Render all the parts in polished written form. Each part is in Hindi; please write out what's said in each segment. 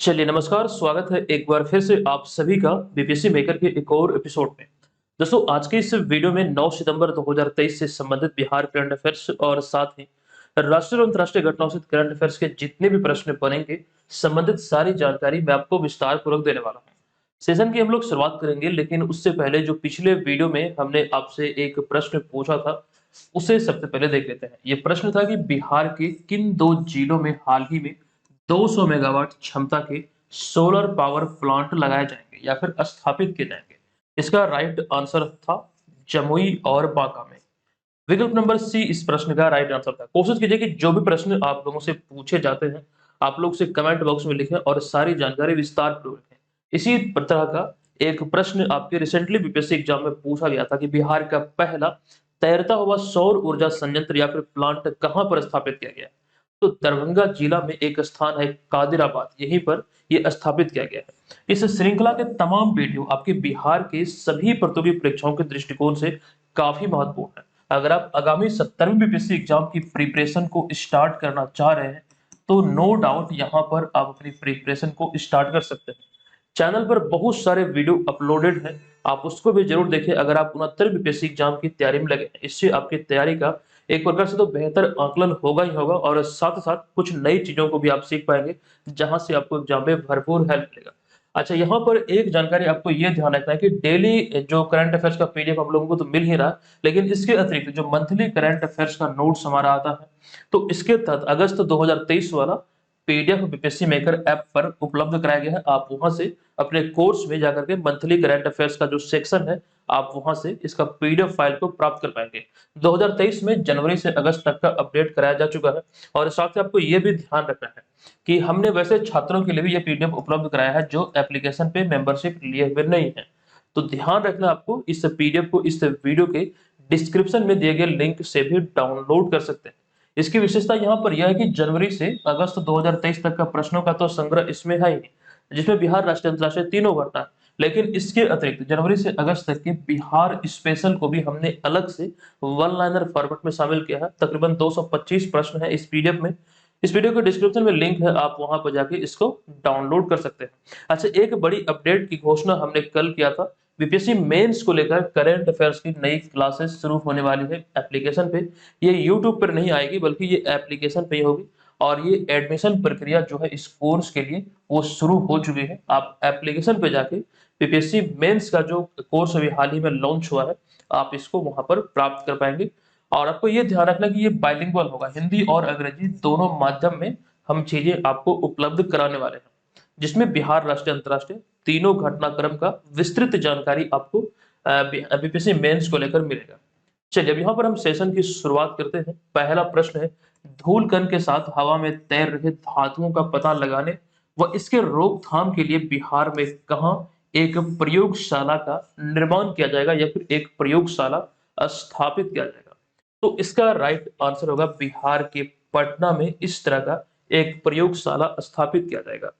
चलिए नमस्कार, स्वागत है एक बार फिर से आप सभी का बीपीएससी मेकर के एक और एपिसोड में। दोस्तों आज के इस वीडियो में 9 सितंबर 2023 से संबंधित बिहार करंट अफेयर्स और साथ ही राष्ट्रीय और अंतर्राष्ट्रीय घटनाओं से करंट अफेयर्स के जितने भी प्रश्न बनेंगे, संबंधित सारी जानकारी मैं आपको विस्तार पूर्वक देने वाला हूँ। सेशन की हम लोग शुरुआत करेंगे, लेकिन उससे पहले जो पिछले वीडियो में हमने आपसे एक प्रश्न पूछा था, उसे सबसे पहले देख लेते हैं। ये प्रश्न था कि बिहार के किन दो जिलों में हाल ही में 200 मेगावाट क्षमता के सोलर पावर प्लांट लगाए जाएंगे या फिर स्थापित किए जाएंगे। इसका राइट आंसर था जमुई और बांका में। विकल्प नंबर सी इस प्रश्न का राइट आंसर था। कोशिश कीजिए कि जो भी प्रश्न आप लोगों से पूछे जाते हैं, आप लोग उसे कमेंट बॉक्स में लिखें और सारी जानकारी विस्तार पूर्वक लिखें। इसी तरह का एक प्रश्न आपके रिसेंटली बीपीएससी एग्जाम में पूछा गया था कि बिहार का पहला तैरता हुआ सौर ऊर्जा संयंत्र या फिर प्लांट कहां पर स्थापित किया गया है? तो दरभंगा जिला में एक स्थान है कादिराबाद, यहीं पर यह स्थापित किया गया है। इस श्रृंखला के तमाम वीडियो आपके बिहार के सभी प्रतियोगी परीक्षाओं के दृष्टिकोण से काफी महत्वपूर्ण है। अगर आप आगामी 17वीं बीपीएससी एग्जाम की प्रिपरेशन को स्टार्ट करना चाह रहे हैं, तो नो डाउट यहाँ पर आप अपनी प्रिपरेशन को स्टार्ट कर सकते हैं। चैनल पर बहुत सारे वीडियो अपलोडेड हैं, आप उसको भी जरूर देखें अगर आप 69 बीपीएससी एग्जाम की तैयारी में लगे हैं। इससे आपकी तैयारी का एक प्रकार से तो बेहतर आकलन होगा ही होगा और साथ साथ कुछ नई चीजों को भी आप सीख पाएंगे, जहां से आपको एग्जाम में भरपूर हेल्प मिलेगा। अच्छा, यहाँ पर एक जानकारी आपको ये ध्यान रखना है कि डेली जो करंट अफेयर्स का पीडीएफ आप लोगों को तो मिल ही रहा है, लेकिन इसके अतिरिक्त जो मंथली करंट अफेयर्स का नोट्स हमारा आता है, तो इसके तहत अगस्त 2023 वाला पीडीएफ बीपीएससी मेकर ऐप पर उपलब्ध कराया गया है। आप वहां से अपने कोर्स में जाकर के मंथली करंट अफेयर्स का जो सेक्शन है, आप वहां से इसका पीडीएफ फाइल को प्राप्त कर पाएंगे। 2023 में जनवरी से अगस्त तक का अपडेट कराया जा चुका है और साथ ही आपको ये भी ध्यान रखना है कि हमने वैसे छात्रों के लिए भी ये पीडीएफ उपलब्ध कराया है जो एप्लीकेशन पे मेंबरशिप लिए हुए नहीं है। तो ध्यान रखना, आपको इस पीडीएफ को इस वीडियो के डिस्क्रिप्शन में दिए गए लिंक से भी डाउनलोड कर सकते हैं। इसकी विशेषता यहाँ पर यह है कि जनवरी से अगस्त 2023 तक का प्रश्नों का तो संग्रह इसमें है ही, जिसमें बिहार, राष्ट्रीय, अंतर्राष्ट्रीय तीनों घटना है। लेकिन इसके अतिरिक्त जनवरी से अगस्त तक के बिहार स्पेशल को भी हमने अलग से वन लाइनर फॉर्मेट में शामिल किया है। तकरीबन 225 प्रश्न है इस पीडीएफ में। इस वीडियो के डिस्क्रिप्शन में लिंक है, आप वहां पर जाके इसको डाउनलोड कर सकते हैं। अच्छा, एक बड़ी अपडेट की घोषणा हमने कल किया था। बीपीएससी मेंस को लेकर करंट अफेयर्स की नई क्लासेस शुरू होने वाली है एप्लीकेशन पे। ये यूट्यूब पर नहीं आएगी, बल्कि ये एप्लीकेशन पे ही होगी और ये एडमिशन प्रक्रिया जो है इस कोर्स के लिए वो शुरू हो चुकी है। आप एप्लीकेशन पे जाके बीपीएससी मेंस का जो कोर्स अभी हाल ही में लॉन्च हुआ है, आप इसको वहां पर प्राप्त कर पाएंगे। और आपको ये ध्यान रखना कि ये बाइलिंगुअल होगा, हिंदी और अंग्रेजी दोनों माध्यम में हम चीजें आपको उपलब्ध कराने वाले हैं, जिसमें बिहार, राष्ट्रीय, अंतर्राष्ट्रीय तीनों घटनाक्रम का विस्तृत जानकारी आपको बीपीएससी मेंस को लेकर मिलेगा। चलिए अब यहाँ पर हम सेशन की शुरुआत करते हैं। पहला प्रश्न है, धूल कण के साथ हवा में तैर रहे धातुओं का पता लगाने व इसके रोकथाम के लिए बिहार में कहाँ एक प्रयोगशाला का निर्माण किया जाएगा या फिर एक प्रयोगशाला स्थापित किया जाएगा? तो इसका राइट आंसर होगा बिहार के पटना में इस तरह का एक प्रयोगशाला स्थापित किया जाएगा।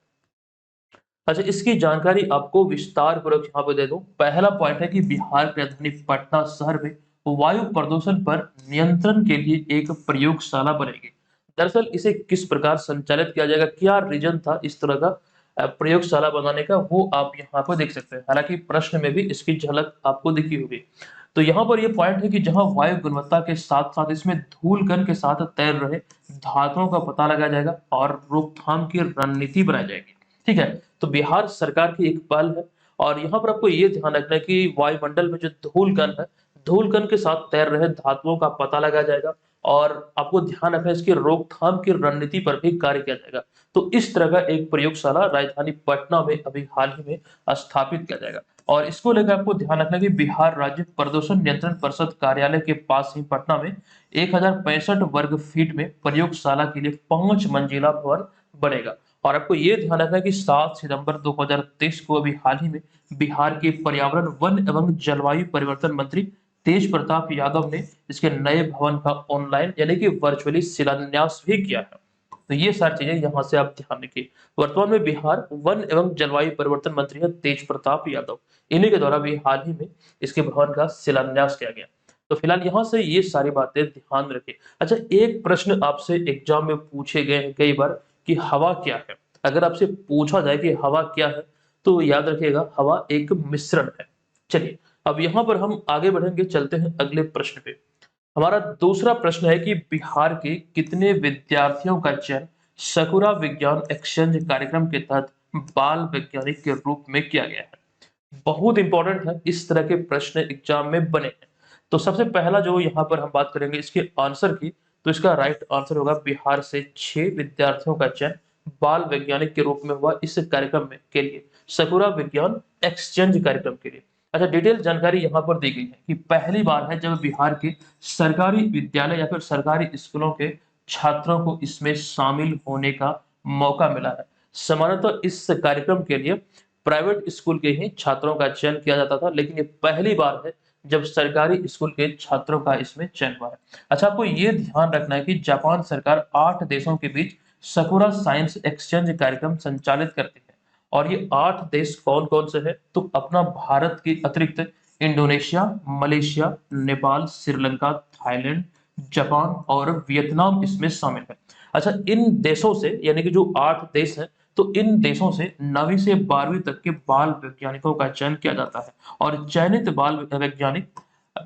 अच्छा, इसकी जानकारी आपको विस्तार पूर्वक यहाँ पे दे दूं। पहला पॉइंट है कि बिहार की राजधानी पटना शहर में वायु प्रदूषण पर नियंत्रण के लिए एक प्रयोगशाला बनेगी। दरअसल इसे किस प्रकार संचालित किया जाएगा, क्या रीजन था इस तरह का प्रयोगशाला बनाने का, वो आप यहाँ पर देख सकते हैं। हालांकि प्रश्न में भी इसकी झलक आपको दिखी होगी। तो यहाँ पर ये पॉइंट है कि जहाँ वायु गुणवत्ता के साथ साथ इसमें धूल कण के साथ तैर रहे धातुओं का पता लगाया जाएगा और रोकथाम की रणनीति बनाई जाएगी। ठीक है, तो बिहार सरकार की एक पहल है और यहाँ पर आपको ये ध्यान रखना है कि वायुमंडल में जो धूल कण है, धूल कण के साथ तैर रहे धातुओं का पता लगाया जाएगा और आपको ध्यान रखना है इसकी रोकथाम की रणनीति पर भी कार्य किया जाएगा। तो इस तरह का एक प्रयोगशाला राजधानी पटना में अभी हाल ही में स्थापित किया जाएगा और इसको लेकर आपको ध्यान रखना है कि बिहार राज्य प्रदूषण नियंत्रण परिषद कार्यालय के पास ही पटना में 1065 वर्ग फीट में प्रयोगशाला के लिए 5 मंजिला भवन बनेगा। और आपको ये ध्यान रखना है कि 7 सितंबर 2023 को अभी हाल ही में बिहार के पर्यावरण, वन एवं जलवायु परिवर्तन मंत्री तेज प्रताप यादव ने इसके नए भवन का ऑनलाइन यानी कि वर्चुअली शिलान्यास भी किया है। तो ये सारी चीजें यहाँ से आप ध्यान रखिए। वर्तमान में बिहार वन एवं जलवायु परिवर्तन मंत्री है तेज प्रताप यादव, इन्हीं के द्वारा भी हाल ही में इसके भवन का शिलान्यास किया गया। तो फिलहाल यहाँ से ये सारी बातें ध्यान रखिए। अच्छा, एक प्रश्न आपसे एग्जाम में पूछे गए हैं कई बार कि हवा क्या है? अगर आपसे पूछा जाए कि हवा क्या है, तो याद रखिएगा हवा एक मिश्रण है। चलिए, अब यहाँ पर हम आगे बढ़ेंगे, चलते हैं अगले प्रश्न पे। हमारा दूसरा प्रश्न है कि बिहार के कितने विद्यार्थियों का चयन सकुरा विज्ञान एक्सचेंज कार्यक्रम के तहत बाल वैज्ञानिक के रूप में किया गया है? बहुत इंपॉर्टेंट है, इस तरह के प्रश्न एग्जाम में बने हैं। तो सबसे पहला जो यहाँ पर हम बात करेंगे इसके आंसर की, तो इसका राइट आंसर होगा बिहार से 6 विद्यार्थियों का चयन बाल वैज्ञानिक के रूप में हुआ इस कार्यक्रम में के लिए, सकुरा विज्ञान एक्सचेंज कार्यक्रम के लिए। अच्छा, डिटेल जानकारी यहाँ पर दी गई है कि पहली बार है जब बिहार के सरकारी विद्यालय या फिर सरकारी स्कूलों के छात्रों को इसमें शामिल होने का मौका मिला है। सामान्यतः इस कार्यक्रम के लिए प्राइवेट स्कूल के ही छात्रों का चयन किया जाता था, लेकिन ये पहली बार है जब सरकारी स्कूल के छात्रों का इसमें चयन हुआ है। अच्छा, आपको ये ध्यान रखना है कि जापान सरकार 8 देशों के बीच सकुरा साइंस एक्सचेंज कार्यक्रम संचालित करती है, और ये 8 देश कौन कौन से हैं? तो अपना भारत के अतिरिक्त Indonesia, Malaysia, Nepal, Sri Lanka, Thailand, Japan और वियतनाम इसमें शामिल है। अच्छा, इन देशों से यानी कि जो 8 देश हैं, तो इन देशों से 9वीं से 12वीं तक के बाल वैज्ञानिकों का चयन किया जाता है, और चयनित बाल वैज्ञानिक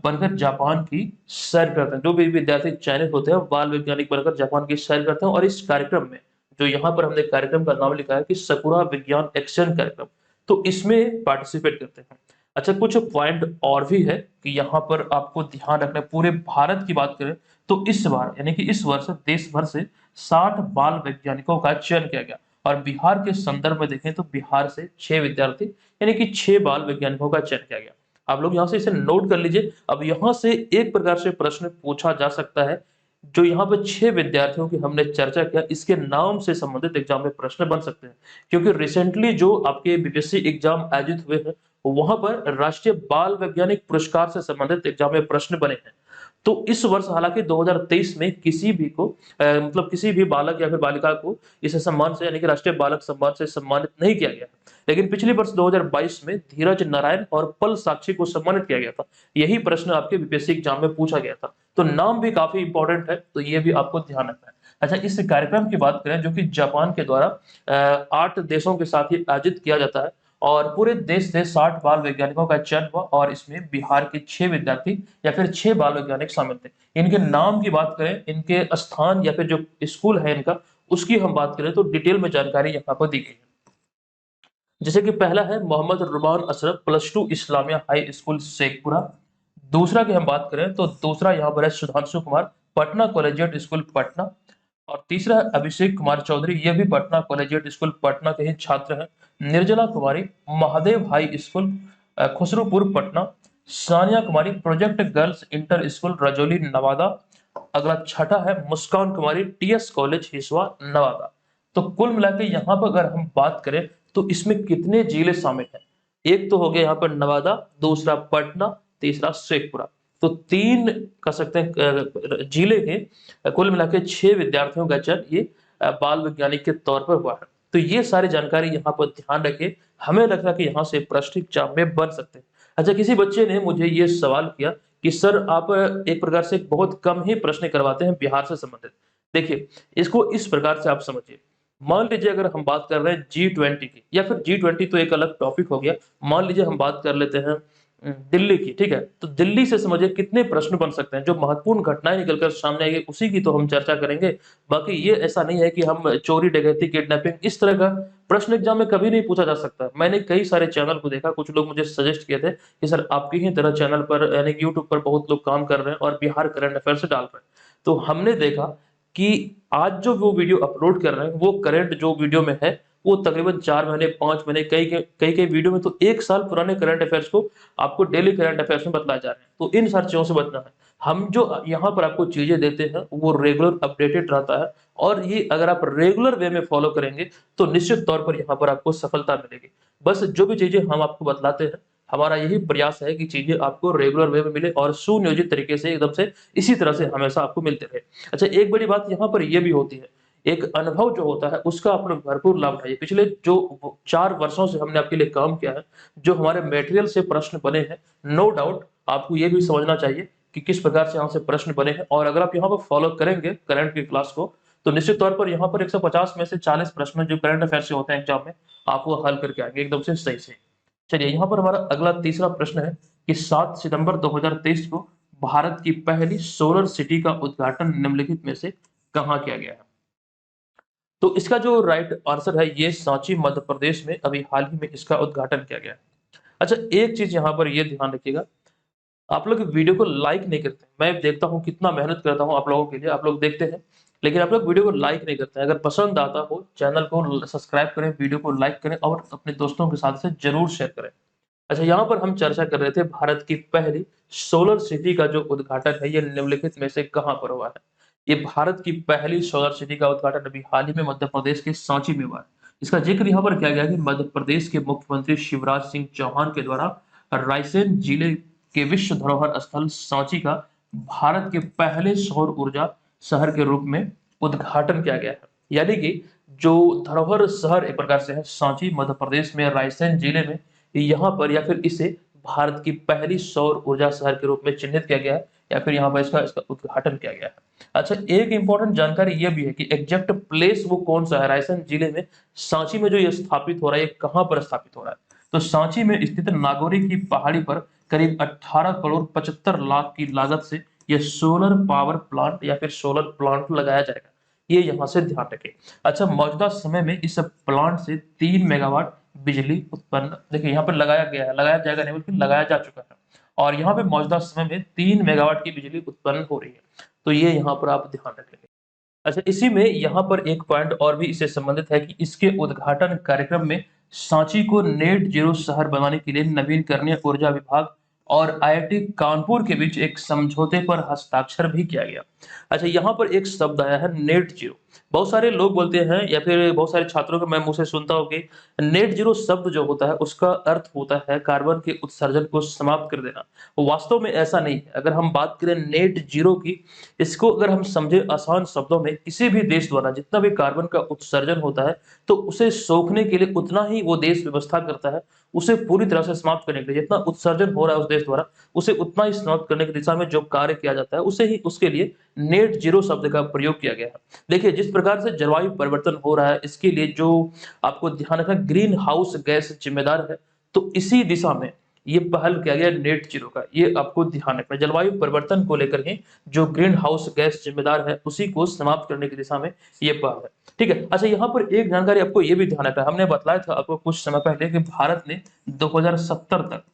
बनकर जापान की सैर करते हैं। जो भी विद्यार्थी चयनित होते हैं बाल वैज्ञानिक बनकर जापान की सैर करते हैं, और इस कार्यक्रम में जो यहाँ पर हमने कार्यक्रम का नाम लिखा है कि सकुरा विज्ञान एक्सचेंज कार्यक्रम, तो इसमें पार्टिसिपेट करते हैं। अच्छा, कुछ पॉइंट और भी है कि यहाँ पर आपको ध्यान रखना है। पूरे भारत की बात करें तो इस बार यानी कि इस वर्ष देश भर से 60 बाल वैज्ञानिकों का चयन किया गया, और बिहार के संदर्भ में देखें तो बिहार से 6 विद्यार्थी यानी कि 6 बाल वैज्ञानिकों का चयन किया गया। आप लोग यहाँ से इसे नोट कर लीजिए। अब यहाँ से एक प्रकार से प्रश्न पूछा जा सकता है, जो यहाँ पे 6 विद्यार्थियों की हमने चर्चा किया, इसके नाम से संबंधित एग्जाम में प्रश्न बन सकते हैं, क्योंकि रिसेंटली जो आपके बीपीएससी एग्जाम आयोजित हुए हैं वहां पर राष्ट्रीय बाल वैज्ञानिक पुरस्कार से संबंधित एग्जाम में प्रश्न बने हैं। तो इस वर्ष हालांकि 2023 में किसी भी को मतलब किसी भी बालक या फिर बालिका को इस सम्मान से यानी कि राष्ट्रीय बालक सम्मान से सम्मानित नहीं किया गया, लेकिन पिछले वर्ष 2022 में धीरज नारायण और पल साक्षी को सम्मानित किया गया था। यही प्रश्न आपके बीपीएससी एग्जाम में पूछा गया था, तो नाम भी काफी इंपॉर्टेंट है, तो ये भी आपको ध्यान रखना है। अच्छा, इस कार्यक्रम की बात करें जो कि जापान के द्वारा 8 देशों के साथ ही आयोजित किया जाता है, और पूरे देश से 60 बाल वैज्ञानिकों का चयन हुआ, और इसमें बिहार के 6 विद्यार्थी या फिर 6 बाल वैज्ञानिक शामिल थे। इनके नाम की बात करें, इनके स्थान या फिर जो स्कूल है इनका, उसकी हम बात करें तो डिटेल में जानकारी यहाँ पर दी गई है। जैसे कि पहला है मोहम्मद रुमान अशरफ +2 इस्लामिया हाई स्कूल शेखपुरा। दूसरा की हम बात करें तो दूसरा यहाँ पर है सुधांशु कुमार पटना कॉलेजिएट स्कूल पटना। और तीसरा है अभिषेक कुमार चौधरी, ये भी पटना कॉलेजिएट स्कूल पटना के ही छात्र हैं। Nirjala Kumari Mahadev high school Khusrupur Patna. Sania Kumari project girls inter school Rajauli Nawada. अगला छठा है मुस्कान कुमारी टीएस कॉलेज हिसवा नवादा। तो कुल मिलाकर यहाँ पर अगर हम बात करें तो इसमें कितने जिले शामिल हैं? एक तो हो गया यहाँ पर नवादा, दूसरा पटना, तीसरा शेखपुरा। तो 3 कह सकते हैं जिले के कुल मिलाकर 6 विद्यार्थियों का चयन ये बाल वैज्ञानिक के तौर पर हुआ है। तो ये सारी जानकारी यहाँ पर ध्यान रखिए, हमें लग रहा है कि यहाँ से प्रश्न एग्जाम में बन सकते हैं। अच्छा, किसी बच्चे ने मुझे ये सवाल किया कि सर आप एक प्रकार से बहुत कम ही प्रश्न करवाते हैं बिहार से संबंधित। देखिए, इसको इस प्रकार से आप समझिए। मान लीजिए अगर हम बात कर रहे हैं G20 की, या फिर G20 तो एक अलग टॉपिक हो गया, मान लीजिए हम बात कर लेते हैं दिल्ली की, ठीक है? तो दिल्ली से समझिए कितने प्रश्न बन सकते हैं, जो महत्वपूर्ण घटनाएं निकलकर सामने आएगी उसी की तो हम चर्चा करेंगे। बाकी ये ऐसा नहीं है कि हम चोरी डकैती किडनैपिंग इस तरह का प्रश्न एग्जाम में कभी नहीं पूछा जा सकता। मैंने कई सारे चैनल को देखा, कुछ लोग मुझे सजेस्ट किए थे कि सर आपकी ही तरह चैनल पर यानी यूट्यूब पर बहुत लोग काम कर रहे हैं और बिहार करंट अफेयर से डाल रहे हैं। तो हमने देखा कि आज जो वो वीडियो अपलोड कर रहे हैं वो करंट जो वीडियो में है वो तकरीबन 4 महीने 5 महीने कई वीडियो में तो 1 साल पुराने करंट अफेयर्स को आपको डेली करंट अफेयर्स में बतलाए जा रहे हैं। तो इन सारी चीजों से बचना है। हम जो यहाँ पर आपको चीजें देते हैं वो रेगुलर अपडेटेड रहता है, और ये अगर आप रेगुलर वे में फॉलो करेंगे तो निश्चित तौर पर यहाँ पर आपको सफलता मिलेगी। बस जो भी चीजें हम आपको बतलाते हैं, हमारा यही प्रयास है कि चीजें आपको रेगुलर वे में मिले और सुनियोजित तरीके से एकदम से इसी तरह से हमेशा आपको मिलते रहे। अच्छा, एक बड़ी बात यहाँ पर यह भी होती है, एक अनुभव जो होता है उसका आप लोग भरपूर लाभ उठाइए। पिछले जो 4 वर्षों से हमने आपके लिए काम किया है, जो हमारे मटेरियल से प्रश्न बने हैं, नो डाउट आपको ये भी समझना चाहिए कि किस प्रकार से यहाँ से प्रश्न बने हैं, और अगर आप यहाँ पर फॉलो करेंगे करंट की क्लास को तो निश्चित तौर पर यहाँ पर 150 में से 40 प्रश्न जो करंट अफेयर से होते हैं एग्जाम में, आप वो हल करके आएंगे एकदम से सही से। चलिए यहाँ पर हमारा अगला तीसरा प्रश्न है कि 7 सितंबर 2023 को भारत की पहली सोलर सिटी का उद्घाटन निम्नलिखित में से कहाँ किया गया है? तो इसका जो राइट आंसर है ये सांची मध्य प्रदेश में अभी हाल ही में इसका उद्घाटन किया गया है। अच्छा, एक चीज यहाँ पर ये ध्यान रखिएगा, आप लोग वीडियो को लाइक नहीं करते। मैं देखता हूँ कितना मेहनत करता हूँ आप लोगों के लिए, आप लोग देखते हैं, लेकिन आप लोग वीडियो को लाइक नहीं करते हैं। अगर पसंद आता हो चैनल को सब्सक्राइब करें, वीडियो को लाइक करें और अपने दोस्तों के साथ से जरूर शेयर करें। अच्छा, यहाँ पर हम चर्चा कर रहे थे भारत की पहली सोलर सिटी का जो उद्घाटन है ये निम्नलिखित में से कहाँ पर हुआ है? ये भारत की पहली सोलर सिटी का उद्घाटन अभी हाल ही में मध्य प्रदेश के सांची में हुआ है। इसका जिक्र यहाँ पर किया गया कि मध्य प्रदेश के मुख्यमंत्री शिवराज सिंह चौहान के द्वारा रायसेन जिले के विश्व धरोहर स्थल सांची का भारत के पहले सौर ऊर्जा शहर के रूप में उद्घाटन किया गया है। यानी कि जो धरोहर शहर एक प्रकार से है सांची मध्य प्रदेश में रायसेन जिले में, यहाँ पर या फिर इसे भारत की पहली सौर ऊर्जा शहर के रूप में चिन्हित किया गया है या फिर यहाँ पर इसका इसका उद्घाटन किया गया है। अच्छा, एक इंपॉर्टेंट जानकारी यह भी है कि एग्जैक्ट प्लेस वो कौन सा है रायसेन जिले में, सांची में जो ये स्थापित हो रहा है ये कहाँ पर स्थापित हो रहा है? तो सांची में स्थित नागौरी की पहाड़ी पर करीब 18 करोड़ 75 लाख की लागत से यह सोलर पावर प्लांट या फिर सोलर प्लांट लगाया जाएगा, ये यहाँ से ध्यान रखें। अच्छा, मौजूदा समय में इस प्लांट से 3 मेगावाट बिजली उत्पन्न, देखिए यहाँ पर लगाया गया है, लगाया जाएगा नहीं बल्कि लगाया जा चुका है, और यहाँ पे मौजूदा समय में 3 मेगावाट की बिजली उत्पन्न हो रही है, तो ये यहाँ पर आप ध्यान रखेंगे। अच्छा, इसी में यहाँ पर एक पॉइंट और भी इससे संबंधित है कि इसके उद्घाटन कार्यक्रम में सांची को नेट जीरो शहर बनाने के लिए नवीकरणीय ऊर्जा विभाग और आईआईटी कानपुर के बीच एक समझौते पर हस्ताक्षर भी किया गया। अच्छा, यहाँ पर एक शब्द आया है नेट जीरो। बहुत सारे लोग बोलते हैं या फिर बहुत सारे छात्रों के मैं मुंह से सुनता हूँ कि नेट जीरो शब्द जो होता है उसका अर्थ होता है कार्बन के उत्सर्जन को समाप्त कर देना। वास्तव में ऐसा नहीं है। अगर हम बात करें नेट जीरो की, इसको अगर हम समझे आसान शब्दों में, किसी भी देश द्वारा जितना भी कार्बन का उत्सर्जन होता है तो उसे सोखने के लिए उतना ही वो देश व्यवस्था करता है, उसे पूरी तरह से समाप्त करने के लिए जितना उत्सर्जन हो रहा है उस देश द्वारा उसे उतना ही समाप्त करने की दिशा में जो कार्य किया जाता है उसे ही उसके लिए नेट जीरो शब्द का प्रयोग किया गया है। देखिए, जिस प्रकार से जलवायु परिवर्तन हो रहा है इसके लिए जो आपको ध्यान रखना ग्रीन हाउस गैस जिम्मेदार है, तो इसी दिशा में ये पहल किया गया नेट जीरो का, ये आपको ध्यान रखना। जलवायु परिवर्तन को लेकर ही जो ग्रीन हाउस गैस जिम्मेदार है उसी को समाप्त करने की दिशा में ये पहल है। ठीक है। अच्छा, यहाँ पर एक जानकारी आपको ये भी ध्यान रखना है, हमने बताया था आपको कुछ समय पहले कि भारत ने 2070 तक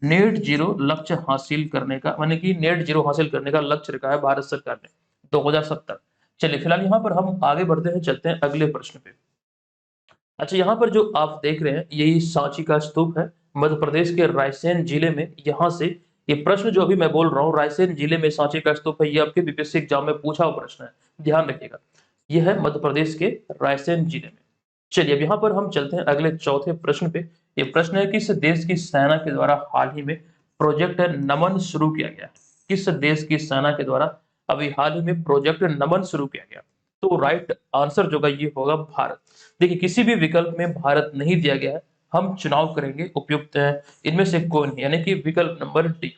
नेट जीरो लक्ष्य हासिल करने का, माने कि नेट जीरो हासिल करने का लक्ष्य रखा है भारत सरकार ने 2070। चलिए फिलहाल यहाँ पर हम आगे बढ़ते हैं, चलते हैं अगले प्रश्न पे। अच्छा, यहाँ पर जो आप देख रहे हैं यही सांची का स्तूप है मध्य प्रदेश के रायसेन जिले में। यहाँ से ये प्रश्न जो अभी मैं बोल रहा हूँ रायसेन जिले में सांची का स्तूप है, ये आपके बीपीएससी एग्जाम में पूछा हुआ प्रश्न है, ध्यान रखिएगा। ये है मध्य प्रदेश के रायसेन जिले में। चलिए अब यहाँ पर हम चलते हैं अगले चौथे प्रश्न पे। ये प्रश्न है किस देश की सेना के द्वारा हाल ही में प्रोजेक्ट नमन शुरू किया गया? किस देश की सेना के द्वारा अभी हाल ही में प्रोजेक्ट नमन शुरू किया गया? तो राइट आंसर जो ये होगा भारत। देखिए, किसी भी विकल्प में भारत नहीं दिया गया है, हम चुनाव करेंगे उपयुक्त है इनमें से कौन है, यानी कि विकल्प नंबर डी।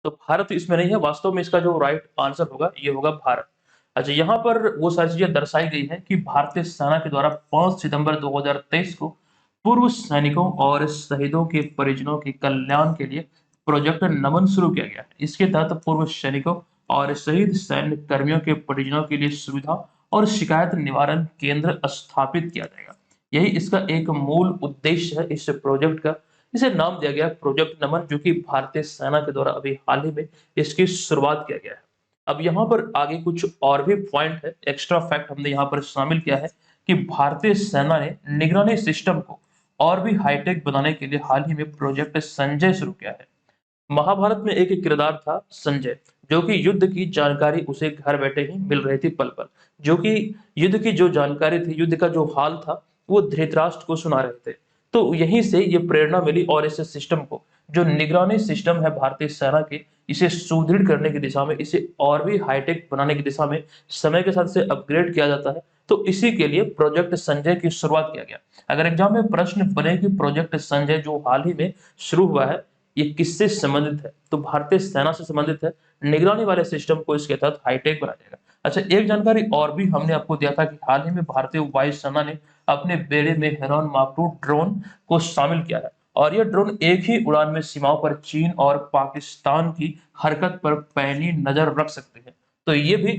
तो भारत इसमें नहीं है, वास्तव में इसका जो राइट आंसर होगा ये होगा भारत। अच्छा, यहाँ पर वो सारी चीजें दर्शाई गई है कि भारतीय सेना के द्वारा 5 सितंबर 2023 को पूर्व सैनिकों और शहीदों के परिजनों के कल्याण के लिए प्रोजेक्ट नमन शुरू किया गया है। इसके तहत पूर्व सैनिकों और शहीद सैन्य कर्मियों के परिजनों के लिए सुविधा और शिकायत निवारण केंद्र स्थापित किया जाएगा। यही इसका एक मूल उद्देश्य है इस प्रोजेक्ट का। इसे नाम दिया गया प्रोजेक्ट नमन, जो कि भारतीय सेना के द्वारा अभी हाल ही में इसकी शुरुआत किया गया है। अब यहाँ पर आगे कुछ और भी पॉइंट है, एक्स्ट्रा फैक्ट हमने यहाँ पर शामिल किया है कि भारतीय सेना ने निगरानी सिस्टम को और भी हाईटेक बनाने के लिए हाल ही में प्रोजेक्ट संजय शुरू किया है। महाभारत में एक किरदार था संजय, जो कि युद्ध की जानकारी उसे घर बैठे ही मिल रही थी पल पल, जो कि युद्ध की जो जानकारी थी, युद्ध का जो हाल था वो धृतराष्ट्र को सुना रहे थे। तो यहीं से ये प्रेरणा मिली और इस सिस्टम को, जो निगरानी सिस्टम है भारतीय सेना के, इसे सुदृढ़ करने की दिशा में, इसे और भी हाईटेक बनाने की दिशा में समय के साथ से अपग्रेड किया जाता है। तो इसी के लिए प्रोजेक्ट संजय की शुरुआत किया गया। अगर एग्जाम में प्रश्न बने कि प्रोजेक्ट संजय जो हाल ही में शुरू हुआ है ये किससे संबंधित है, तो भारतीय सेना से संबंधित है। निगरानी वाले सिस्टम को इसके तहत हाईटेक बनाया जाएगा। अच्छा, एक जानकारी और भी हमने आपको दिया था कि हाल ही में भारतीय वायुसेना ने अपने बेड़े में हेरॉन मार्क 2 ड्रोन को शामिल किया है और यह ड्रोन एक ही उड़ान में सीमाओं पर चीन और पाकिस्तान की हरकत पर पैनी नजर रख सकते हैं। तो ये भी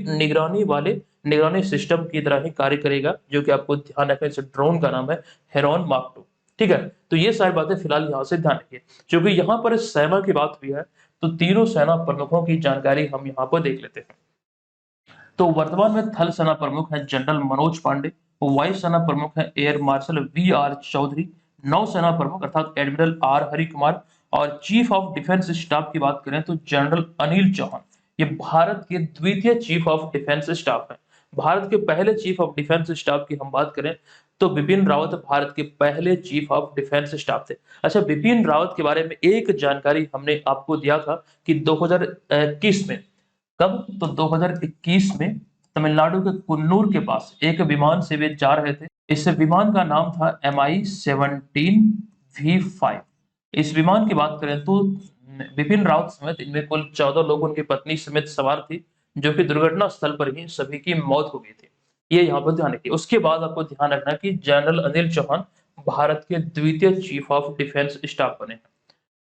निगरानी सिस्टम की तरह ही कार्य करेगा, जो कि आपको ध्यान रखना है। इस ड्रोन का नाम है हेरॉन मार्क 2। ठीक है, तो ये सारी बातें फिलहाल यहाँ से ध्यान रखिए। क्योंकि यहाँ पर सेना की बात हुई है, तो तीनों सेना प्रमुखों की जानकारी हम यहाँ पर देख लेते हैं। तो वर्तमान में थल सेना प्रमुख है जनरल मनोज पांडे, वायु सेना प्रमुख है air marshal V R Chaudhari, नौसेना प्रमुख अर्थात एडमिरल आर हरि कुमार, और चीफ ऑफ डिफेंस स्टाफ की बात करें तो जनरल अनिल चौहान। ये भारत के द्वितीय चीफ ऑफ डिफेंस स्टाफ है। भारत के पहले चीफ ऑफ डिफेंस स्टाफ की हम बात करें तो बिपिन रावत भारत के पहले चीफ ऑफ डिफेंस स्टाफ थे। अच्छा, बिपिन रावत के बारे में एक जानकारी हमने आपको दिया था कि 2021 में, कब, तो 2021 में तमिलनाडु के कुन्नूर के पास एक विमान से वे जा रहे थे। इस विमान का नाम था MI-17V5। इस विमान की बात करें तो बिपिन रावत समेत इनमें कुल 14 लोग उनकी पत्नी समेत सवार थी, जो कि दुर्घटना स्थल पर ही सभी की मौत हो गई थी। ये यहाँ पर ध्यान रखिए। उसके बाद आपको ध्यान रखना कि जनरल अनिल चौहान भारत के द्वितीय चीफ ऑफ डिफेंस स्टाफ बने हैं।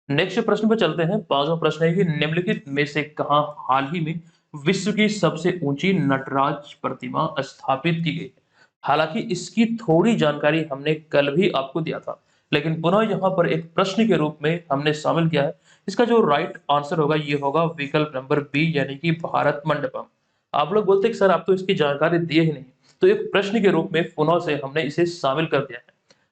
नेक्स्ट प्रश्न पे चलते हैं। पांचवा प्रश्न है कि निम्नलिखित में से कहां हाल ही में विश्व की सबसे ऊंची नटराज प्रतिमा स्थापित की गई है। हालांकि इसकी थोड़ी जानकारी हमने कल भी आपको दिया था, लेकिन पुनः यहाँ पर एक प्रश्न के रूप में हमने शामिल किया है। इसका जो राइट आंसर होगा ये होगा विकल्प नंबर बी, यानी कि भारत मंडपम। आप लोग बोलते हैं कि सर आप तो इसकी जानकारी दिए ही नहीं, तो एक प्रश्न के रूप में पुनः से हमने इसे शामिल कर दिया है।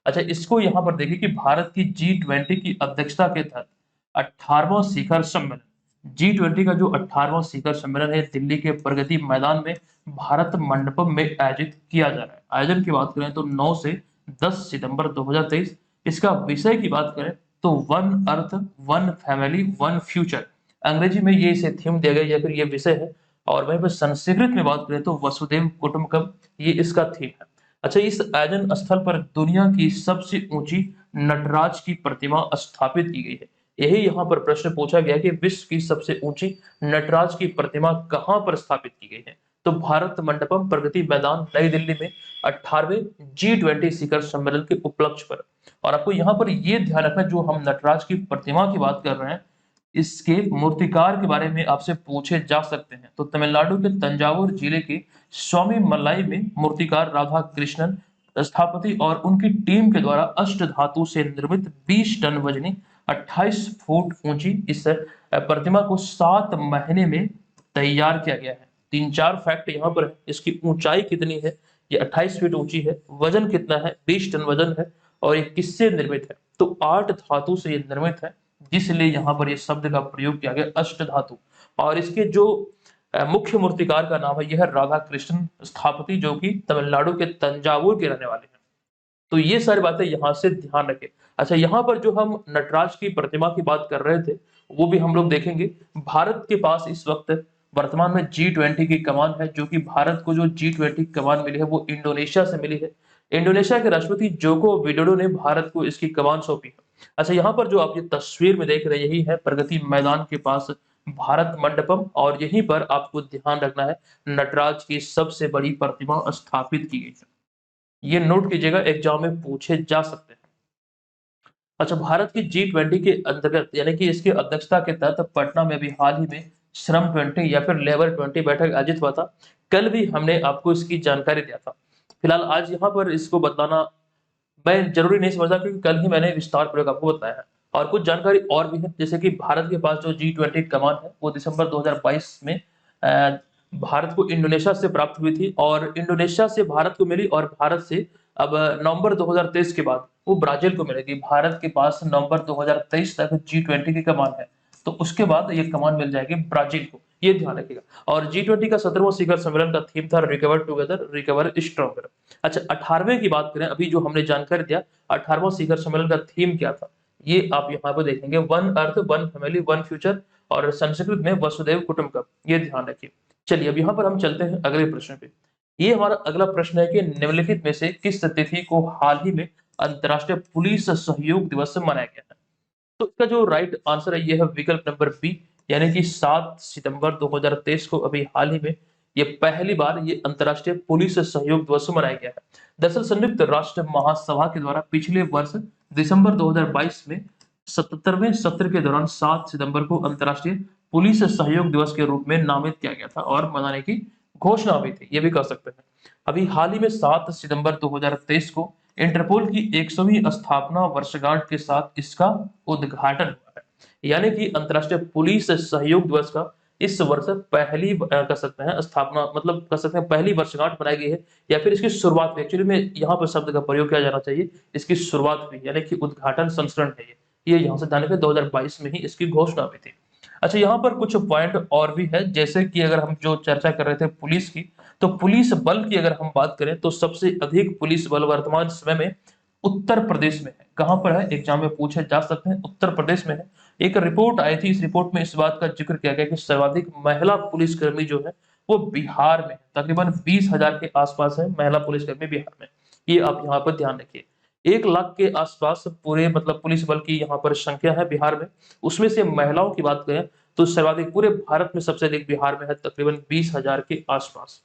अच्छा, इसको यहाँ पर देखिए कि भारत की G20 की अध्यक्षता के तहत 18वां शिखर सम्मेलन, G20 का जो 18वां शिखर सम्मेलन है दिल्ली के प्रगति मैदान में भारत मंडपम में आयोजित किया जा रहा है। आयोजन की बात करें तो 9 से 10 सितंबर 2023। इसका विषय की बात करें तो one earth, one family, one future, अंग्रेजी में ये इसे थीम दिया गया या फिर ये विषय है। और वहीं पर संस्कृत में बात करें तो वसुदेव कुटुंबकम, ये इसका थीम है। अच्छा, इस आयोजन स्थल पर दुनिया की सबसे ऊंची नटराज की प्रतिमा स्थापित की गई है। यही यहाँ पर प्रश्न पूछा गया कि विश्व की सबसे ऊंची नटराज की प्रतिमा कहाँ पर स्थापित की गई है। तो भारत मंडपम, प्रगति मैदान, नई दिल्ली में 18वें G20 शिखर सम्मेलन के उपलक्ष्य पर। और आपको यहाँ पर ये ध्यान रखना, जो हम नटराज की प्रतिमा की बात कर रहे हैं, इसके मूर्तिकार के बारे में आपसे पूछे जा सकते हैं। तो तमिलनाडु के तंजावुर जिले के स्वामी मल्लाई में मूर्तिकार राधा कृष्णन स्थापति और उनकी टीम के द्वारा अष्ट धातु से निर्मित 20 टन वजनी 28 फुट ऊंची इस प्रतिमा को 7 महीने में तैयार किया गया है। 3-4 फैक्ट यहाँ पर है। इसकी ऊंचाई कितनी है, ये 28 फीट ऊंची है। वजन कितना है, 20 टन वजन है। और ये किससे निर्मित है, तो 8 धातु से ये निर्मित है, जिसलिए यहाँ पर ये शब्द का प्रयोग किया गया, अष्ट धातु। और इसके जो मुख्य मूर्तिकार का नाम है, यह राधा कृष्ण स्थापति, जो कि तमिलनाडु के तंजावुर के रहने वाले हैं। तो ये सारी बातें यहाँ से ध्यान रखें। अच्छा, यहाँ पर जो हम नटराज की प्रतिमा की बात कर रहे थे, वो भी हम लोग देखेंगे। भारत के पास इस वक्त वर्तमान में G20 की कमान है, जो कि भारत को जो G20 कमान मिली है वो इंडोनेशिया से मिली है। इंडोनेशिया के राष्ट्रपति जोको विडोडो ने भारत को इसकी कमान सौंपी है। अच्छा, यहाँ पर जो आप ये तस्वीर में देख रहे हैं, यही है प्रगति मैदान के पास भारत मंडपम, और यहीं पर आपको ध्यान रखना है नटराज की सबसे बड़ी प्रतिमा स्थापित की गई है। ये नोट कीजिएगा, एग्जाम में पूछे जा सकते हैं। अच्छा, भारत की G20 के अंतर्गत यानी कि इसकी अध्यक्षता के तहत पटना में भी हाल ही में श्रम 20 या फिर लेबर 20 बैठक आयोजित हुआ था। कल भी हमने आपको इसकी जानकारी दिया था। फिलहाल आज यहाँ पर इसको बताना मैं जरूरी नहीं समझता, क्योंकि कल ही मैंने विस्तार पूर्वक आपको बताया है। और कुछ जानकारी और भी है, जैसे कि भारत के पास जो G20 कमान है वो दिसंबर 2022 में भारत को इंडोनेशिया से प्राप्त हुई थी, और इंडोनेशिया से भारत को मिली, और भारत से अब नवंबर 2023 के बाद वो ब्राजील को मिलेगी। भारत के पास नवंबर 2023 तक G20 की कमान है, तो उसके बाद ये कमान मिल जाएगी ब्राजील को, ये ध्यान रखिएगा। और G20 का 17वां शिखर सम्मेलन का थीम था रिकवर टुगेदर, रिकवर स्ट्रॉन्गर। अच्छा, 18वें की बात करें, अभी जो हमने जानकारी दिया 18वां शिखर सम्मेलन का थीम क्या था, ये आप यहाँ पर देखेंगे, one earth, one family, one future, और संस्कृत में वसुदेव कुटुंबकम, ये ध्यान रखिए। चलिए अब यहाँ पर हम चलते हैं अगले प्रश्न पे। ये हमारा अगला प्रश्न है कि निम्नलिखित में से किस तिथि को हाल ही में अंतर्राष्ट्रीय पुलिस सहयोग दिवस मनाया गया है। तो इसका जो राइट आंसर है ये है विकल्प नंबर बी, यानी कि 7 सितंबर 2023 को अभी हाल ही में ये पहली बार ये अंतर्राष्ट्रीय पुलिस सहयोग दिवस मनाया गया है। दरअसल संयुक्त राष्ट्र महासभा के द्वारा पिछले वर्ष दिसंबर 2022 में 77वें सत्र के दौरान 7 सितंबर को अंतर्राष्ट्रीय पुलिस सहयोग दिवस के रूप में नामित किया गया था और मनाने की घोषणा भी थी, ये भी कर सकते हैं। अभी हाल ही में 7 सितंबर 2023 को इंटरपोल की 100वीं स्थापना वर्षगांठ के साथ इसका उद्घाटन हुआ है। यानी कि अंतर्राष्ट्रीय पुलिस सहयोग दिवस का इस वर्ष पहली कर सकते हैं स्थापना, मतलब कर सकते हैं पहली वर्षगांठ मनाई गई है, या फिर इसकी शुरुआत हुई। एक्चुअली में यहाँ पर शब्द का प्रयोग किया जाना चाहिए, इसकी शुरुआत हुई, यानी कि उद्घाटन संस्करण है ये यहाँ से जाने के 2022 में ही इसकी घोषणा हुई थी। अच्छा, यहाँ पर कुछ पॉइंट और भी है, जैसे कि अगर हम जो चर्चा कर रहे थे पुलिस की, तो पुलिस बल की अगर हम बात करें तो सबसे अधिक पुलिस बल वर्तमान समय में उत्तर प्रदेश में है। कहां पर है, एग्जाम में पूछे जा सकते हैं, उत्तर प्रदेश में है। एक रिपोर्ट आई थी, इस रिपोर्ट में इस बात का जिक्र किया गया कि सर्वाधिक महिला पुलिसकर्मी जो है वो बिहार में है। तकरीबन 20,000 के आसपास है महिला पुलिसकर्मी बिहार में। ये आप यहाँ पर ध्यान रखिए। 1 लाख के आसपास पूरे मतलब पुलिस बल की यहाँ पर संख्या है बिहार में। उसमें से महिलाओं की बात करें तो सर्वाधिक पूरे भारत में सबसे अधिक बिहार में है, तकरीबन 20,000 के आसपास।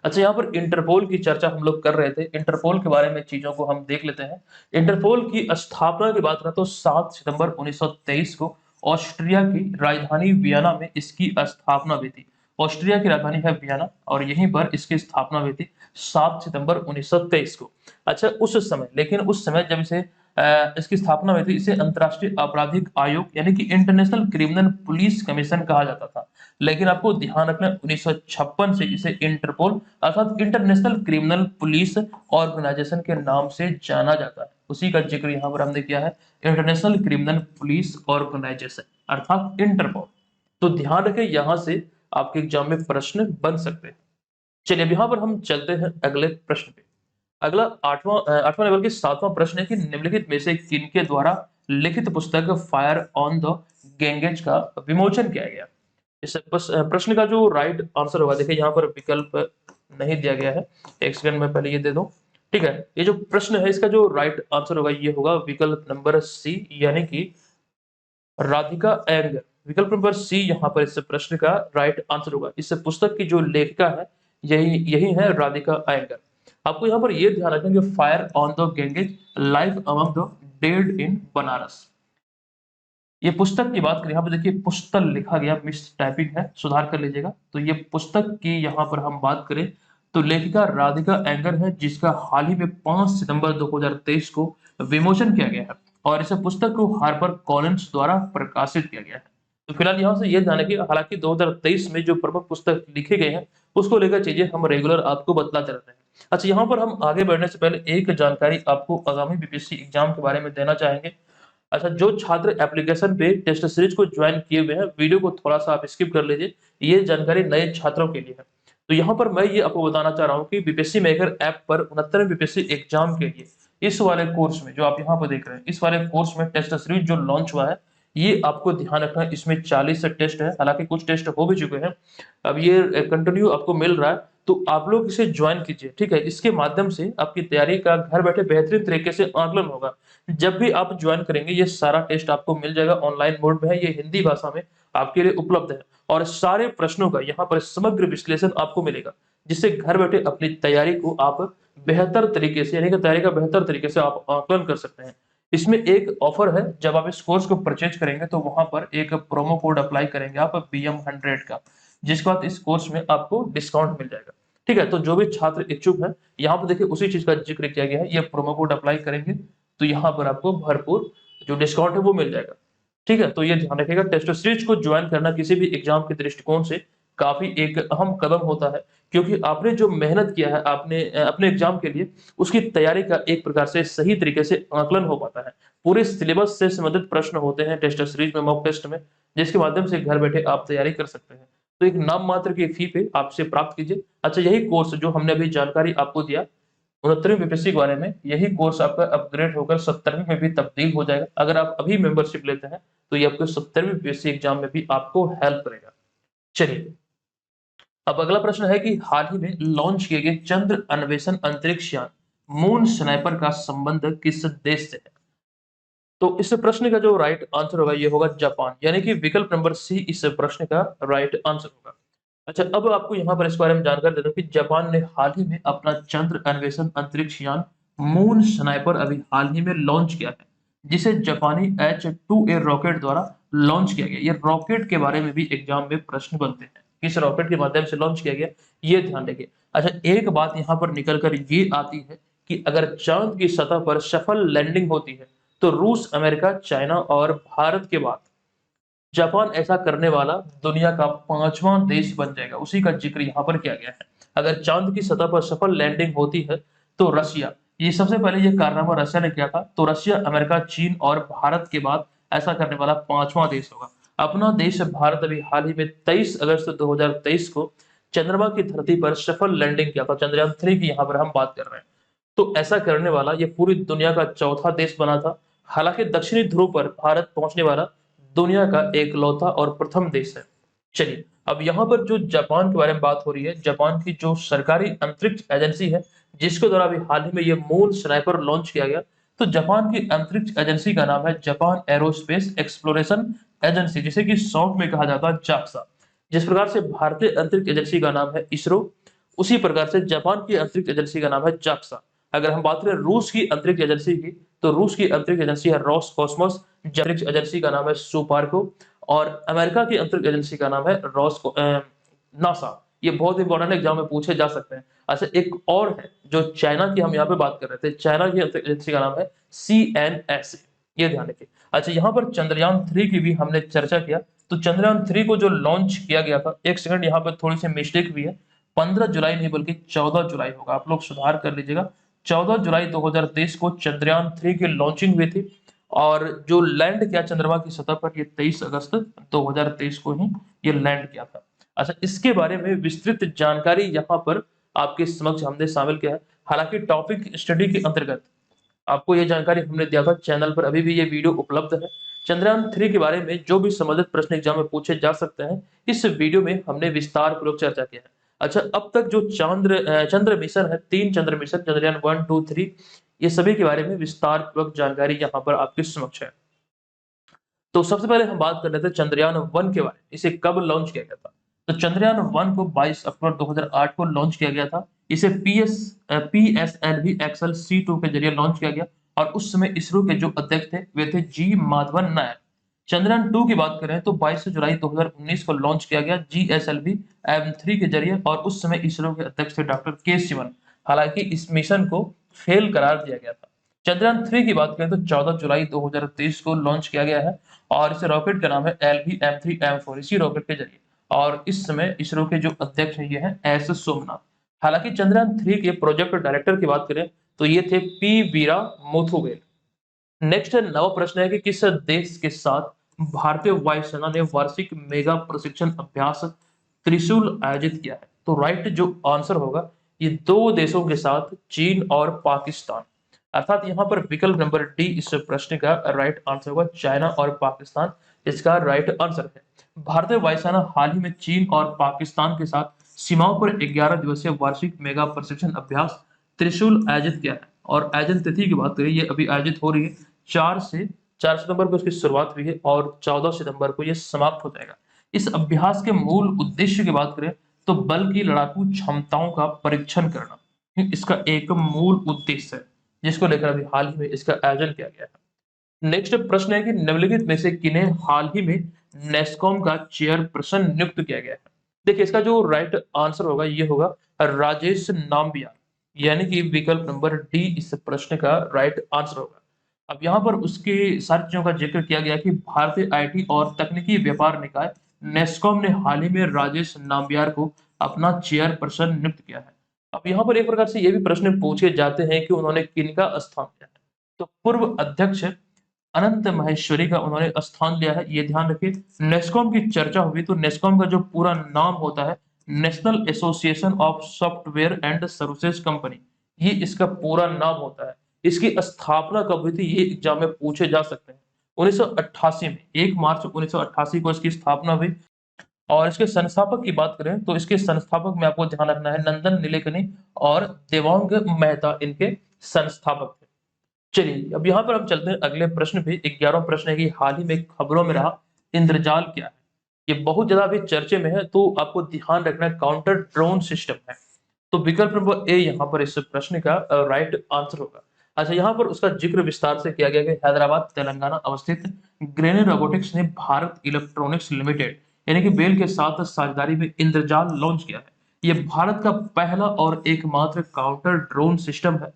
अच्छा, यहाँ पर इंटरपोल की चर्चा हम लोग कर रहे थे, इंटरपोल के बारे में चीजों को हम देख लेते हैं। इंटरपोल की स्थापना की बात करें तो 7 सितंबर 1923 को ऑस्ट्रिया की राजधानी वियना में इसकी स्थापना हुई थी। ऑस्ट्रिया की राजधानी है वियना और यहीं पर इसकी स्थापना हुई थी 7 सितंबर 1923 को। अच्छा, उस समय, लेकिन उस समय जब इसे इसकी स्थापना हुई थी, इसे अंतर्राष्ट्रीय आपराधिक आयोग यानी कि इंटरनेशनल क्रिमिनल पुलिस कमीशन कहा जाता था। लेकिन आपको ध्यान रखना 1956 से इसे इंटरपोल अर्थात इंटरनेशनल क्रिमिनल पुलिस ऑर्गेनाइजेशन के नाम से जाना जाता है। उसी का जिक्र यहाँ पर हमने किया है, इंटरनेशनल क्रिमिनल पुलिस ऑर्गेनाइजेशन अर्थात इंटरपोल। तो ध्यान रखें, यहाँ से आपके एग्जाम में प्रश्न बन सकते हैं। चलिए अब यहाँ पर हम चलते हैं अगले प्रश्न पे। अगला आठवां लेवल के 7वां प्रश्न है कि निम्नलिखित में से किनके द्वारा लिखित पुस्तक फायर ऑन द गैंगेज का विमोचन किया गया। इस प्रश्न का जो राइट आंसर होगा, देखिए यहाँ पर विकल्प नहीं दिया गया है, एक सेकंड में पहले ये दे दूं। ठीक है, ये जो प्रश्न है इसका जो राइट आंसर होगा ये होगा विकल्प नंबर सी, यानी कि राधिका एंगर। विकल्प नंबर सी यहाँ पर इस प्रश्न का राइट आंसर होगा। इस पुस्तक की जो लेखिका है यही यही है राधिका एंगर। आपको यहाँ पर ये ध्यान रखेंगे, fire on the Ganges life among the dead in Banaras. ये पुस्तक की बात करें, यहाँ पे देखिए पुस्तक लिखा गया, मिस टाइपिंग है, सुधार कर लीजिएगा। तो ये पुस्तक की यहाँ पर हम बात करें तो लेखिका राधिका एंगर है, जिसका हाल ही में 5 सितंबर 2023 को विमोचन किया गया है और इस पुस्तक को हार्पर कॉलिन्स द्वारा प्रकाशित किया गया है। तो फिलहाल यहाँ से ये ध्यान रखिए, हालांकि 2023 में जो प्रमुख पुस्तक लिखे गए हैं उसको लेकर चीजें हम रेगुलर आपको बतलाते रहते हैं। अच्छा, यहाँ पर हम आगे बढ़ने से पहले एक जानकारी आपको आगामी बीपीएससी एग्जाम के बारे में देना चाहेंगे। अच्छा, जो छात्र एप्लीकेशन पे टेस्ट सीरीज को ज्वाइन किए हुए हैं, वीडियो को थोड़ा सा आप स्किप कर लीजिए, ये जानकारी नए छात्रों के लिए है। तो यहाँ पर मैं ये आपको बताना चाह रहा हूँ कि बीपीएससी मेकर ऐप पर 69वें बीपीएससी एग्जाम के लिए इस वाले कोर्स में जो आप यहाँ पर देख रहे हैं, इस वाले कोर्स में टेस्ट सीरीज जो लॉन्च हुआ है, ये आपको ध्यान रखना है, इसमें 40 टेस्ट है, हालांकि कुछ टेस्ट हो भी चुके हैं, अब ये कंटिन्यू आपको मिल रहा है। तो आप लोग इसे ज्वाइन कीजिए, ठीक है। इसके माध्यम से आपकी तैयारी का घर बैठे बेहतरीन तरीके से आकलन होगा। जब भी आप ज्वाइन करेंगे ये सारा टेस्ट आपको मिल जाएगा, ऑनलाइन मोड में है, ये हिंदी भाषा में आपके लिए उपलब्ध है और सारे प्रश्नों का यहाँ पर समग्र विश्लेषण आपको मिलेगा, जिससे घर बैठे अपनी तैयारी को आप बेहतर तरीके से, यानी कि तैयारी का बेहतर तरीके से आप आकलन कर सकते हैं। इसमें एक ऑफर है, जब आप इस कोर्स को परचेज करेंगे तो वहां पर एक प्रोमो कोड अप्लाई करेंगे आप BM100 का, जिसके बाद इस कोर्स में आपको डिस्काउंट मिल जाएगा। ठीक है, तो जो भी छात्र इच्छुक है, यहाँ पर देखिए उसी चीज का जिक्र किया गया है, ये प्रोमो कोड अप्लाई करेंगे तो यहाँ पर आपको भरपूर जो डिस्काउंट है वो मिल जाएगा। ठीक है, तो ये ध्यान रखिएगा, टेस्ट सीरीज को ज्वाइन करना किसी भी एग्जाम के दृष्टिकोण से काफी एक अहम कदम होता है, क्योंकि आपने जो मेहनत किया है आपने अपने एग्जाम के लिए, उसकी तैयारी का एक प्रकार से सही तरीके से आकलन हो पाता है। पूरे सिलेबस से संबंधित प्रश्न होते हैं टेस्ट सीरीज में, मॉक टेस्ट में, जिसके माध्यम से घर बैठे आप तैयारी कर सकते हैं। तो एक नाम मात्र की फी पे आपसे प्राप्त कीजिए। अच्छा, यही कोर्स जो हमने अभी जानकारी आपको दिया 69वीं बीपीएससी के बारे में, यही कोर्स आपका अपग्रेड होकर 70वीं में भी तब्दील हो जाएगा। अगर आप अभी मेंबरशिप लेते हैं तो ये आपको 70वीं बीपीएससी एग्जाम में भी आपको हेल्प करेगा। चलिए, अब अगला प्रश्न है कि हाल ही में लॉन्च किए गए चंद्र अन्वेषण अंतरिक्ष यान मून स्नाइपर का संबंध किस देश से है। तो इस प्रश्न का जो राइट आंसर होगा ये होगा जापान, यानी कि विकल्प नंबर सी इस प्रश्न का राइट आंसर होगा। अच्छा, अब आपको यहाँ पर इसके बारे में जानकारी दे दूं कि जापान ने हाल ही में अपना चंद्र अन्वेषण अंतरिक्ष यान मून स्नाइपर अभी हाल ही में लॉन्च किया है, जिसे जापानी H-2A रॉकेट द्वारा लॉन्च किया गया। ये रॉकेट के बारे में भी एग्जाम में प्रश्न बनते हैं, किस रॉकेट के माध्यम से लॉन्च किया गया, ये ध्यान रखिए। अच्छा, एक बात यहाँ पर निकल कर ये आती है कि अगर चांद की सतह पर सफल लैंडिंग होती है, तो रूस, अमेरिका, चाइना और भारत के बाद जापान ऐसा करने वाला दुनिया का 5वां देश बन जाएगा। उसी का जिक्र यहाँ पर किया गया है। अगर चांद की सतह पर सफल लैंडिंग होती है, तो रशिया, ये सबसे पहले ये कारनामा रशिया ने किया था, तो रशिया, अमेरिका, चीन और भारत के बाद ऐसा करने वाला 5वां देश होगा। अपना देश भारत अभी हाल ही में 23 अगस्त 2023 को चंद्रमा की धरती पर सफल लैंडिंग किया था। चंद्रयान 3 की यहाँ पर हम बात कर रहे हैं। तो ऐसा करने वाला ये पूरी दुनिया का चौथा देश बना था। हालांकि दक्षिणी ध्रुव पर भारत पहुंचने वाला दुनिया का एकलौता और प्रथम देश है। चलिए, अब यहाँ पर जो जापान के बारे में बात हो रही है, जापान की जो सरकारी अंतरिक्ष एजेंसी है, जिसके द्वारा अभी हाल ही में ये मून स्नाइपर लॉन्च किया गया, तो जापान की अंतरिक्ष एजेंसी का नाम है जापान एरोस्पेस एक्सप्लोरेशन एजेंसी, जिसे कि शॉर्ट में कहा जाता है जाक्सा। जिस प्रकार से भारतीय अंतरिक्ष एजेंसी का नाम है इसरो, उसी प्रकार से जापान की अंतरिक्ष एजेंसी का नाम है जाक्सा। अगर हम बात करें रूस की अंतरिक्ष एजेंसी की, तो रूस की अंतरिक्ष एजेंसी है रोसकॉस्मोस, अंतरिक्ष एजेंसी का नाम है सुपार्को, और अमेरिका की अंतरिक्ष एजेंसी का नाम है नासा। ये बहुत इंपॉर्टेंट एग्जाम में पूछे जा सकते हैं। अच्छा, एक और है जो चाइना की हम यहाँ पे बात कर रहे थे, चाइना की अंतरिक्ष एजेंसी का नाम है CNSA, ये ध्यान रखिए। अच्छा, यहाँ पर चंद्रयान 3 की भी हमने चर्चा किया, तो चंद्रयान 3 को जो लॉन्च किया गया था, एक सेकंड यहाँ पर थोड़ी सी मिस्टेक भी है, 15 जुलाई नहीं बल्कि 14 जुलाई होगा, आप लोग सुधार कर लीजिएगा। 14 जुलाई 2023 को चंद्रयान 3 की लॉन्चिंग हुई थी, और जो लैंड किया चंद्रमा की सतह पर, ये 23 अगस्त 2023 को ही ये लैंड किया था। अच्छा, इसके बारे में विस्तृत जानकारी यहाँ पर आपके समक्ष हमने शामिल किया है। हालांकि टॉपिक स्टडी के अंतर्गत आपको ये जानकारी हमने दिया था, चैनल पर अभी भी ये वीडियो उपलब्ध है। चंद्रयान 3 के बारे में जो भी संबंधित प्रश्न एग्जाम में पूछे जा सकते हैं, इस वीडियो में हमने विस्तार पूर्वक चर्चा किया है। अच्छा, अब तक जो चंद्र मिशन है, 3 चंद्र मिशन, चंद्रयान 1, 2, 3, ये सभी के बारे में विस्तार पूर्वक जानकारी यहाँ पर आपके समक्ष है। तो सबसे पहले हम बात कर लेते हैं चंद्रयान 1 के बारे में। इसे कब लॉन्च किया गया था? तो चंद्रयान 1 को 22 अक्टूबर 2008 को लॉन्च किया गया था। इसे PSLV एक्सएल C2 के जरिए लॉन्च किया गया, और उस समय इसरो के जो अध्यक्ष थे वे थे जी माधवन नायर। चंद्रयान 2 की बात करें तो 22 जुलाई 2019 को लॉन्च किया गया GSLV M3 के जरिए, और उस समय इसरो के अध्यक्ष थे डॉक्टर के शिवन। हालांकि इस मिशन को फेल करार दिया गया था। चंद्रयान 3 की बात करें तो 14 जुलाई 2023 को लॉन्च किया गया है, और इस रॉकेट का नाम है LV-M3-M4, इसी रॉकेट के जरिए। और इस समय इसरो के जो अध्यक्ष हैं ये हैं एस सोमनाथ। हालांकि चंद्रयान 3 के प्रोजेक्ट डायरेक्टर की बात करें तो ये थे पी वीरा मुथुगेल। नेक्स्ट नवा प्रश्न है कि किस देश के साथ भारतीय वायुसेना ने वार्षिक मेगा प्रशिक्षण अभ्यास त्रिशूल आयोजित किया है? तो राइट जो आंसर होगा, ये 2 देशों के साथ, चीन और पाकिस्तान। अर्थात यहाँ पर विकल्प नंबर डी इस प्रश्न का राइट आंसर होगा, चाइना और पाकिस्तान इसका राइट आंसर है। भारतीय वायुसेना हाल ही में चीन और पाकिस्तान के साथ सीमाओं पर 11 दिवसीय वार्षिक मेगा प्रशिक्षण अभ्यास त्रिशूल आयोजित किया है, और आयोजन तिथि की बात करें, ये अभी आयोजित हो रही है। 4 सितंबर को इसकी शुरुआत हुई है, और 14 सितंबर को ये समाप्त हो जाएगा। इस अभ्यास के मूल उद्देश्य की बात करें तो बल की लड़ाकू क्षमताओं का परीक्षण करना इसका एक मूल उद्देश्य है, जिसको लेकर अभी हाल ही में इसका आयोजन किया गया है। नेक्स्ट प्रश्न है कि निम्नलिखित में से किन्हें हाल ही में नेस्कॉम का चेयरपर्सन नियुक्त किया गया है? देखिए, इसका जो राइट आंसर होगा ये होगा राजेश नाम्बियार, यानी कि विकल्प नंबर डी इस प्रश्न का राइट आंसर होगा। अब यहाँ पर उसके सारी चीजों का जिक्र किया गया कि भारतीय IT और तकनीकी व्यापार निकाय नेस्कॉम ने हाल ही में राजेश नाम्बियार को अपना चेयरपर्सन नियुक्त किया है। अब यहाँ पर एक प्रकार से ये भी प्रश्न पूछे जाते हैं कि उन्होंने किनका स्थान लिया है? तो पूर्व अध्यक्ष अनंत महेश्वरी का उन्होंने स्थान लिया है, ये ध्यान रखिए। नेस्कॉम की चर्चा हुई तो नेस्कॉम का जो पूरा नाम होता है national association of software and services company, ये इसका पूरा नाम होता है। इसकी स्थापना कब हुई थी, ये एग्जाम में पूछे जा सकते हैं। 1988 में, 1 मार्च 1988 को इसकी स्थापना हुई। और इसके संस्थापक की बात करें तो इसके संस्थापक में आपको ध्यान रखना है नंदन नीलेकनी और देवांग मेहता इनके संस्थापक थे। चलिए, अब यहाँ पर हम चलते हैं अगले प्रश्न पे। 11वां प्रश्न है कि हाल ही में खबरों में रहा इंद्रजाल क्या है? ये बहुत ज्यादा अभी चर्चे में है, तो आपको ध्यान रखना है काउंटर ड्रोन सिस्टम है। तो विकल्प नंबर ए यहाँ पर इस प्रश्न का राइट आंसर होगा। अच्छा, यहाँ पर उसका जिक्र विस्तार से किया गया कि हैदराबाद तेलंगाना अवस्थित ग्रेने रोबोटिक्स ने भारत इलेक्ट्रॉनिक्स लिमिटेड यानी कि बेल के साथ साझेदारी में इंद्रजाल लॉन्च किया है। यह भारत का पहला और एकमात्र काउंटर ड्रोन सिस्टम है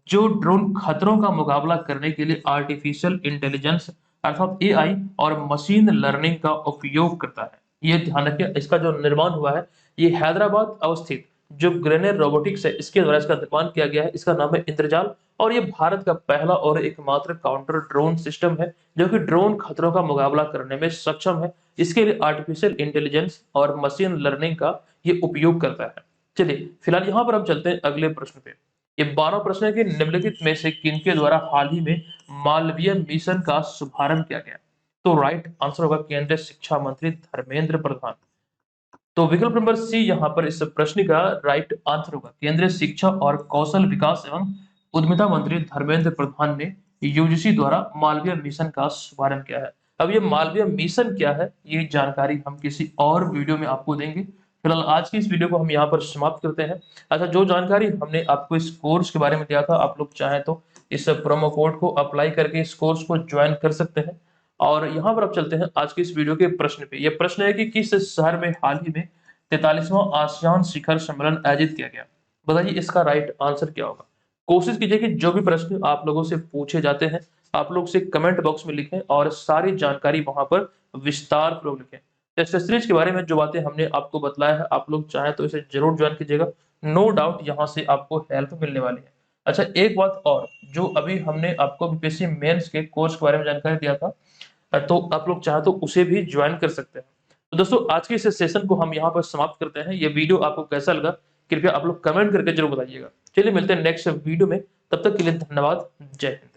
जो ड्रोन खतरों का मुकाबला करने के लिए आर्टिफिशियल इंटेलिजेंस अर्थात एआई और मशीन लर्निंग का उपयोग करता है। ये ध्यान रखिए, इसका जो निर्माण हुआ है ये हैदराबाद अवस्थित जो ग्रेनेड रोबोटिक्स है इसके द्वारा इसका निर्माण किया गया है। इसका नाम है इंद्रजाल और ये भारत का पहला और एकमात्र काउंटर ड्रोन सिस्टम है जो कि ड्रोन खतरों का मुकाबला करने में सक्षम है। इसके लिए आर्टिफिशियल इंटेलिजेंस और मशीन लर्निंग का ये उपयोग करता है। चलिए फिलहाल यहाँ पर हम चलते हैं अगले प्रश्न पे। ये 12 प्रश्न है कि निम्नलिखित में से किनके द्वारा हाल ही में मालवीय मिशन का शुभारंभ किया गया। तो राइट आंसर होगा केंद्रीय शिक्षा मंत्री धर्मेंद्र प्रधान। तो विकल्प नंबर सी यहाँ पर इस प्रश्न का राइट आंसर होगा। केंद्रीय शिक्षा और कौशल विकास एवं उद्यमिता मंत्री धर्मेंद्र प्रधान ने यूजीसी द्वारा मालवीय मिशन का शुभारंभ किया है। अब ये मालवीय मिशन क्या है ये जानकारी हम किसी और वीडियो में आपको देंगे। फिलहाल आज की इस वीडियो को हम यहाँ पर समाप्त करते हैं। अच्छा, जो जानकारी हमने आपको इस कोर्स के बारे में दिया था, आप लोग चाहें तो इस प्रोमो कोड को अप्लाई करके इस कोर्स को ज्वाइन कर सकते हैं। और यहाँ पर अब चलते हैं आज की इस वीडियो के प्रश्न पे। यह प्रश्न है कि किस शहर में हाल ही में 43वां आसियान शिखर सम्मेलन आयोजित किया गया। बताइए इसका राइट आंसर क्या होगा। कोशिश कीजिए कि जो भी प्रश्न आप लोगों से पूछे जाते हैं आप लोग से कमेंट बॉक्स में लिखें और सारी जानकारी वहां पर विस्तार पूर्वक लिखें। टेस्ट सीरीज के बारे में जो बातें हमने आपको बताया है आप लोग चाहें तो इसे जरूर ज्वाइन कीजिएगा। नो डाउट यहाँ से आपको हेल्प मिलने वाली है। अच्छा, एक बात और, जो अभी हमने आपको बीपीएससी मेंस के कोर्स के बारे में जानकारी दिया था तो आप लोग चाहे तो उसे भी ज्वाइन कर सकते हैं। तो दोस्तों आज के इस सेशन को हम यहाँ पर समाप्त करते हैं। ये वीडियो आपको कैसा लगा कृपया आप लोग कमेंट करके जरूर बताइएगा। चलिए मिलते हैं नेक्स्ट वीडियो में, तब तक के लिए धन्यवाद। जय हिंद।